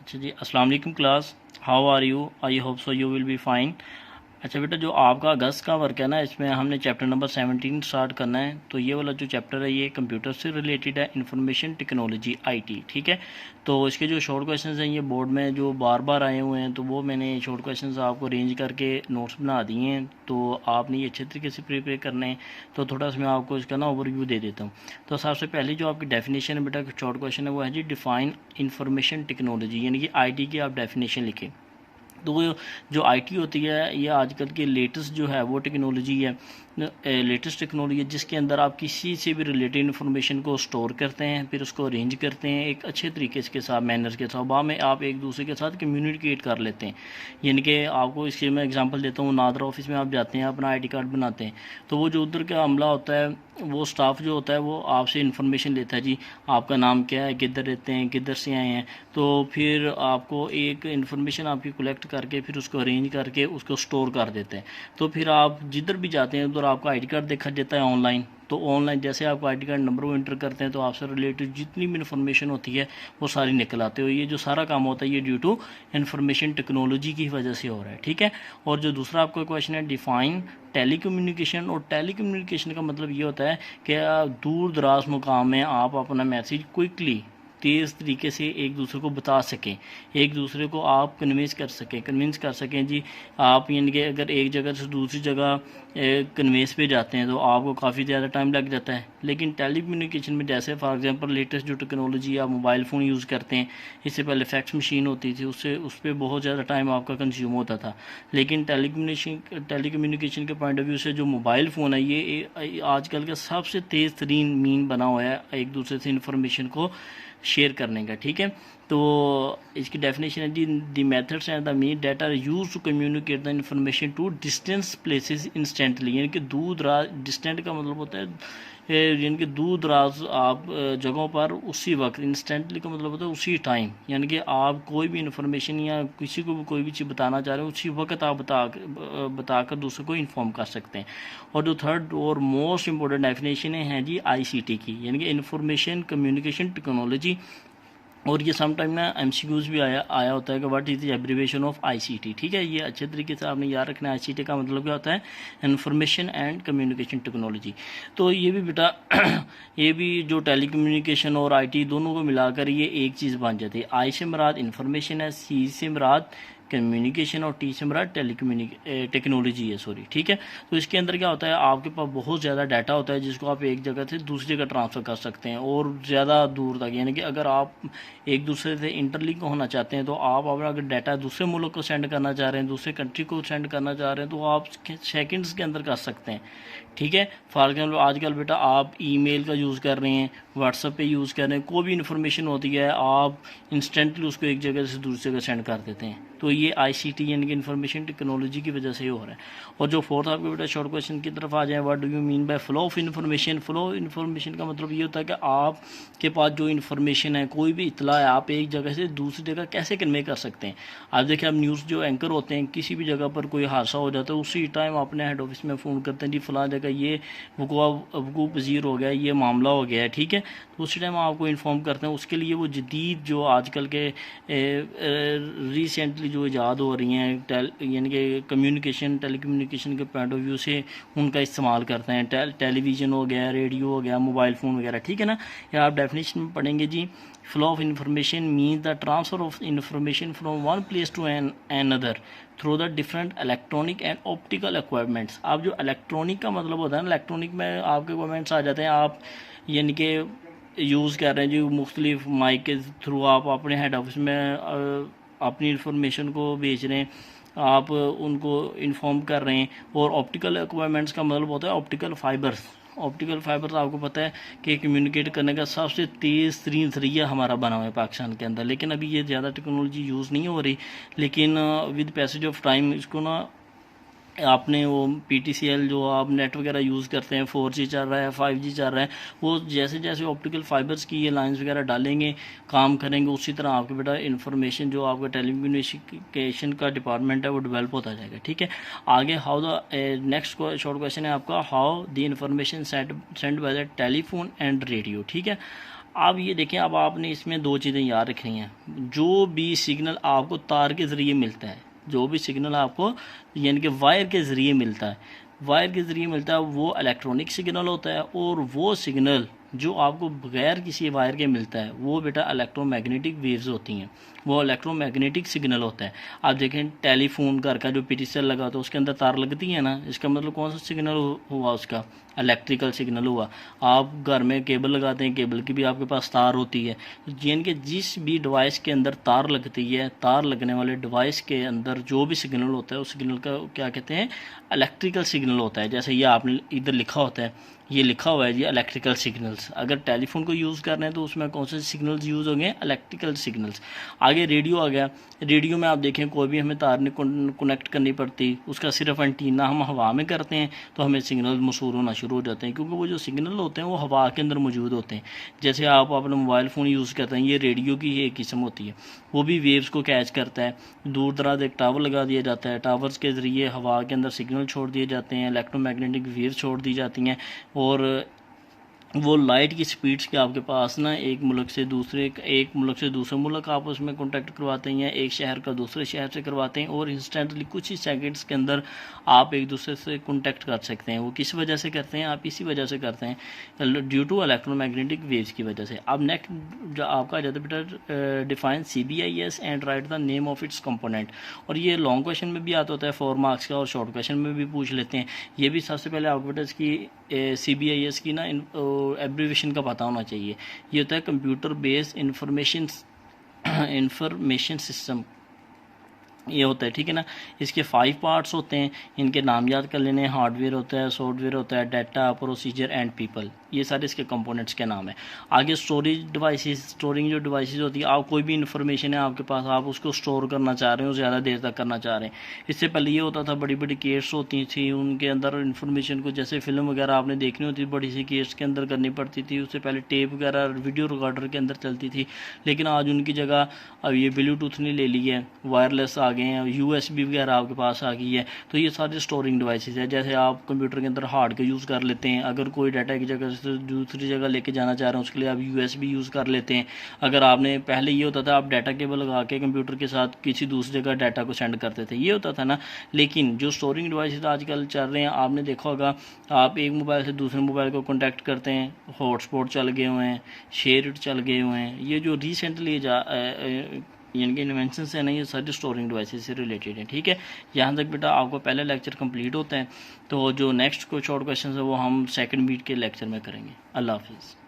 अच्छा जी, अस्सलाम वालेकुम class. How are you? I hope so you will be fine. अच्छा बेटा, जो आपका अगस्त का वर्क है ना, इसमें हमने चैप्टर नंबर 17 स्टार्ट करना है। तो ये वाला जो चैप्टर है ये कंप्यूटर से रिलेटेड है, इंफॉर्मेशन टेक्नोलॉजी आईटी। ठीक है, तो इसके जो शॉर्ट क्वेश्चंस हैं ये बोर्ड में जो बार बार आए हुए हैं, तो वो मैंने शॉर्ट क्वेश्चंस आपको अरेंज करके नोट्स बना दिए हैं। तो आपने ये अच्छे तरीके से प्रिपेयर करने हैं। तो थोड़ा सा मैं आपको इसका ना ओवरव्यू दे देता हूँ। तो सबसे पहले जो आपकी डेफिनेशन है बेटा, शॉर्ट क्वेश्चन है वो है जी, डिफाइन इंफॉर्मेशन टेक्नोलॉजी, यानी कि आईटी की आप डेफिनेशन लिखें। तो वो जो आईटी होती है ये आजकल की लेटेस्ट जो है वो टेक्नोलॉजी है, लेटेस्ट टेक्नोलॉजी है जिसके अंदर आप किसी से भी रिलेटेड इन्फॉर्मेशन को स्टोर करते हैं, फिर उसको अरेंज करते हैं एक अच्छे तरीके के साथ, मैनर्स के साथ, में आप एक दूसरे के साथ कम्युनिकेट कर लेते हैं। यानी कि आपको इसके मैं एग्जांपल देता हूँ, नादरा ऑफिस में आप जाते हैं, अपना आईटी कार्ड बनाते हैं, तो वो जो उधर का अमला होता है, वो स्टाफ जो होता है वो आपसे इन्फॉर्मेशन लेता है जी, आपका नाम क्या है, किधर रहते हैं, किधर से आए हैं। तो फिर आपको एक इन्फॉर्मेशन आपकी कलेक्ट करके फिर उसको अरेंज करके उसको स्टोर कर देते हैं। तो फिर आप जिधर भी जाते हैं उधर आपका आईडी कार्ड देखा जाता है ऑनलाइन। तो ऑनलाइन जैसे आप आईडी कार्ड नंबर वो इंटर करते हैं तो आपसे रिलेटेड जितनी भी इन्फॉर्मेशन होती है वो सारी निकल आते हो। ये जो सारा काम होता है ये ड्यू टू इन्फॉर्मेशन टेक्नोलॉजी की वजह से हो रहा है। ठीक है, और जो दूसरा आपका क्वेश्चन है, डिफाइन टेली कम्युनिकेशन। और टेली कम्युनिकेशन का मतलब ये होता है कि दूर दराज मुकाम में आप अपना मैसेज क्विकली, तेज़ तरीके से एक दूसरे को बता सकें, एक दूसरे को आप कन्विंस कर सकें जी। आप यानी कि अगर एक जगह से दूसरी जगह कन्वेंस पे जाते हैं तो आपको काफ़ी ज़्यादा टाइम लग जाता है। लेकिन टेली कम्युनिकेशन में जैसे फॉर एग्जांपल लेटेस्ट जो टेक्नोलॉजी आप मोबाइल फ़ोन यूज़ करते हैं, इससे पहले फैक्स मशीन होती थी, उससे उस पर बहुत ज़्यादा टाइम आपका कंज्यूम होता था। लेकिन टेली कम्युनिकेशन के पॉइंट ऑफ व्यू से जो मोबाइल फ़ोन है ये आजकल का सबसे तेज़ तरीन मीन बना हुआ है एक दूसरे से इंफॉर्मेशन को शेयर करने का। ठीक है, तो इसकी डेफिनेशन है जी, the methods and the mean that are use to communicate the information to distance places instantly. यानी कि दूर दराज, डिस्टेंट का मतलब होता है यानी कि दूर दराज आप जगहों पर उसी वक्त, इंस्टेंटली का मतलब होता है उसी टाइम, यानी कि आप कोई भी इंफॉर्मेशन या किसी को भी कोई भी चीज़ बताना चाह रहे हो उसी वक्त आप बताकर दूसरे को इन्फॉर्म कर सकते हैं। और जो थर्ड और मोस्ट इंपॉर्टेंट डेफिनेशन है जी आईसीटी की, यानी कि इंफॉर्मेशन कम्युनिकेशन टेक्नोलॉजी। और ये समटाइम ना एमसीक्यूज भी आया होता है कि what is the abbreviation of ICT. ठीक है, ये अच्छे तरीके से आपने याद रखना है। आईसीटी का मतलब क्या होता है, इंफॉर्मेशन एंड कम्युनिकेशन टेक्नोलॉजी। तो ये भी बेटा ये भी जो टेली कम्युनिकेशन और आईटी दोनों को मिलाकर ये एक चीज़ बन जाती है। आई से मुराद इंफॉर्मेशन है, सी से मुराद कम्युनिकेशन, और टी से मुराद टेक्नोलॉजी है, सॉरी। ठीक है, तो इसके अंदर क्या होता है, आपके पास बहुत ज़्यादा डाटा होता है जिसको आप एक जगह से दूसरी जगह ट्रांसफ़र कर सकते हैं और ज़्यादा दूर तक। यानी कि अगर आप एक दूसरे से इंटरलिंक होना चाहते हैं तो आप अपना अगर डाटा दूसरे मुल्क को सेंड करना चाह रहे हैं, दूसरे कंट्री को सेंड करना चाह रहे हैं, तो आप सेकंड्स के अंदर कर सकते हैं। ठीक है, फॉर एग्जाम्पल आजकल बेटा आप ईमेल का यूज़ कर रहे हैं, व्हाट्सएप पे यूज़ कर रहे हैं, कोई भी इन्फॉर्मेशन होती है आप इंस्टेंटली उसको एक जगह से दूसरी जगह सेंड कर देते हैं। तो ये आईसीटी यानी कि इन्फॉर्मेशन टेक्नोलॉजी की वजह से ही हो रहा है। और जो फोर्थ आपके बेटा शॉर्ट क्वेश्चन की तरफ आ जाए, what do you mean by flow of information. Flow information का मतलब ये होता है कि आपके पास जो इन्फॉर्मेशन है, कोई भी इतला है, आप एक जगह से दूसरी जगह कैसे कन्वे कर सकते हैं। आप देखिए, आप न्यूज़ जो एंकर होते हैं, किसी भी जगह पर कोई हादसा हो जाता है उसी टाइम अपने हेड ऑफिस में फ़ोन करते हैं, जी फलां जगह ये वकूअ पजीर हो गया, ये मामला हो गया है। ठीक है, तो उसी टाइम आपको इन्फॉर्म करते हैं। उसके लिए वो जदीद जो आजकल के रिसेंटली जो ईजाद हो रही हैं, यानी कि कम्युनिकेशन, टेली कम्युनिकेशन के पॉइंट ऑफ व्यू से उनका इस्तेमाल करते हैं। टेलीविज़न हो गया, रेडियो हो गया, मोबाइल फ़ोन वगैरह। ठीक है ना, या आप डेफिनेशन में पढ़ेंगे जी, flow of information means the transfer of information from one place to another through the different electronic and optical equipments. आप जो इलेक्ट्रॉनिक का मतलब होता है ना, इलेक्ट्रॉनिक में आपके इक्विपमेंट्स आ जाते हैं, आप यानी कि यूज़ कर रहे हैं जी मुख्तलिफ माइक के थ्रू, आप अपने हेड ऑफिस में अपनी इंफॉर्मेशन को भेज रहे हैं, आप उनको इन्फॉर्म कर रहे हैं। और ऑप्टिकल इक्विपमेंट्स का मतलब होता है ऑप्टिकल फाइबर्स। ऑप्टिकल फाइबर्स आपको पता है कि कम्युनिकेट करने का सबसे तेज़ तरीन ज़रिया हमारा बना हुआ है पाकिस्तान के अंदर। लेकिन अभी ये ज़्यादा टेक्नोलॉजी यूज़ नहीं हो रही, लेकिन विद पैसेज ऑफ टाइम इसको ना आपने वो PTCL जो आप नेट वगैरह यूज़ करते हैं, 4G चल रहा है, 5G चल रहा है, वो जैसे जैसे ऑप्टिकल फाइबर्स की ये लाइंस वगैरह डालेंगे, काम करेंगे, उसी तरह आपके बेटा इन्फॉर्मेशन जो आपका टेलीकम्युनिकेशन का डिपार्टमेंट है वो डेवलप होता जाएगा। ठीक है, आगे how the next short question है आपका, how the information send by the telephone and radio. ठीक है, अब ये देखें, अब आपने इसमें दो चीज़ें याद रखनी हैं। जो भी सिग्नल आपको तार के ज़रिए मिलता है, जो भी सिग्नल आपको यानी कि वायर के ज़रिए मिलता है, वायर के ज़रिए मिलता है, वो इलेक्ट्रॉनिक सिग्नल होता है। और वो सिग्नल जो आपको बगैर किसी वायर के मिलता है वो बेटा इलेक्ट्रोमैग्नेटिक वेव्स होती हैं, वो इलेक्ट्रोमैग्नेटिक सिग्नल होता है। आप देखें टेलीफोन घर का जो पीटीसीएल लगा तो उसके अंदर तार लगती है ना, इसका मतलब कौन सा सिग्नल हुआ, उसका इलेक्ट्रिकल सिग्नल हुआ। आप घर में केबल लगाते हैं, केबल की भी आपके पास तार होती है। यानी कि जिस भी डिवाइस के अंदर तार लगती है, तार लगने वाले डिवाइस के अंदर जो भी सिग्नल होता है उस सिग्नल का क्या कहते हैं, इलेक्ट्रिकल सिग्नल होता है। जैसे ये आपने इधर लिखा होता है, ये लिखा हुआ है जी इलेक्ट्रिकल सिग्नल्स। अगर टेलीफोन को यूज़ कर रहे हैं तो उसमें कौन से सिग्नल्स यूज़ होंगे, इलेक्ट्रिकल सिग्नल्स। आगे रेडियो आ गया। रेडियो में आप देखें कोई भी हमें तार नहीं कनेक्ट करनी पड़ती, उसका सिर्फ एंटीना हम हवा में करते हैं तो हमें सिग्नल मसूर होना शुरू हो जाते हैं, क्योंकि वो जो सिग्नल होते हैं वो हवा के अंदर मौजूद होते हैं। जैसे आप अपना मोबाइल फ़ोन यूज़ करते हैं, ये रेडियो की एक किस्म होती है, वो भी वेव्स को कैच करता है। दूर दराज एक टावर लगा दिया जाता है, टावर्स के ज़रिए हवा के अंदर सिग्नल छोड़ दिए जाते हैं, इलेक्ट्रोमैग्नेटिक वेव्स छोड़ दी जाती हैं। और वो लाइट की स्पीड्स के आपके पास ना एक मुल्क से दूसरे मुल्क आपस में कांटेक्ट करवाते हैं, एक शहर का दूसरे शहर से करवाते हैं, और इंस्टेंटली कुछ ही सेकंड्स के अंदर आप एक दूसरे से कांटेक्ट कर सकते हैं। वो किस वजह से करते हैं, आप इसी वजह से करते हैं, ड्यू टू इलेक्ट्रोमैग्नेटिक वेव्स की वजह से। अब नेक्स्ट जो आपका जाता है बेटा, define CBIS and right the name of its component. और ये लॉन्ग क्वेश्चन में भी आता होता है 4 मार्क्स का, और शॉर्ट क्वेश्चन में भी पूछ लेते हैं। ये भी सबसे पहले आपको बेटा इसकी CBIS की ना एब्रीविएशन का पता होना चाहिए। ये होता है कंप्यूटर बेस्ड इंफॉर्मेशन सिस्टम, ये होता है, ठीक है ना। इसके 5 पार्ट्स होते हैं, इनके नाम याद कर लेने। हार्डवेयर होता है, सॉफ्टवेयर होता है, डाटा, प्रोसीजर एंड पीपल, ये सारे इसके कंपोनेंट्स के नाम है। आगे स्टोरेज डिवाइसेस, स्टोरिंग जो डिवाइसेस होती है, आप कोई भी इन्फॉर्मेशन है आपके पास, आप उसको स्टोर करना चाह रहे हो, ज़्यादा देर तक करना चाह रहे हैं। इससे पहले ये होता था बड़ी बड़ी केस होती थी, उनके अंदर इन्फॉर्मेशन को, जैसे फिल्म वगैरह आपने देखनी होती, बड़ी सी केस के अंदर करनी पड़ती थी। उससे पहले टेप वगैरह वीडियो रिकॉर्डर के अंदर चलती थी, लेकिन आज उनकी जगह अब ये ब्लूटूथ ने ले ली है, वायरलेस आ गए हैं, USB वगैरह आपके पास आ गई है। तो ये सारे स्टोरिंग डिवाइसेस है। जैसे आप कंप्यूटर के अंदर हार्ड का यूज़ कर लेते हैं, अगर कोई डाटा की जगह से दूसरी जगह लेके जाना चाह रहे हैं उसके लिए आप USB यूज़ कर लेते हैं। अगर आपने पहले ये होता था आप डाटा केबल लगा के कंप्यूटर के साथ किसी दूसरी जगह डाटा को सेंड करते थे, ये होता था ना। लेकिन जो स्टोरिंग डिवाइसेस आजकल चल रहे हैं, आपने देखा होगा आप एक मोबाइल से दूसरे मोबाइल को कॉन्टैक्ट करते हैं, हॉटस्पॉट चल गए हुए हैं, शेयर इट चल गए हुए हैं। ये जो रिसेंटली यानी कि इन्वेंशन है ना, ये सारी स्टोरिंग डिवाइसेस से रिलेटेड है, ठीक है। यहाँ तक बेटा आपको पहला लेक्चर कंप्लीट होता है। तो जो नेक्स्ट कुछ और क्वेश्चन है वो हम सेकंड मीट के लेक्चर में करेंगे। अल्लाह हाफिज़।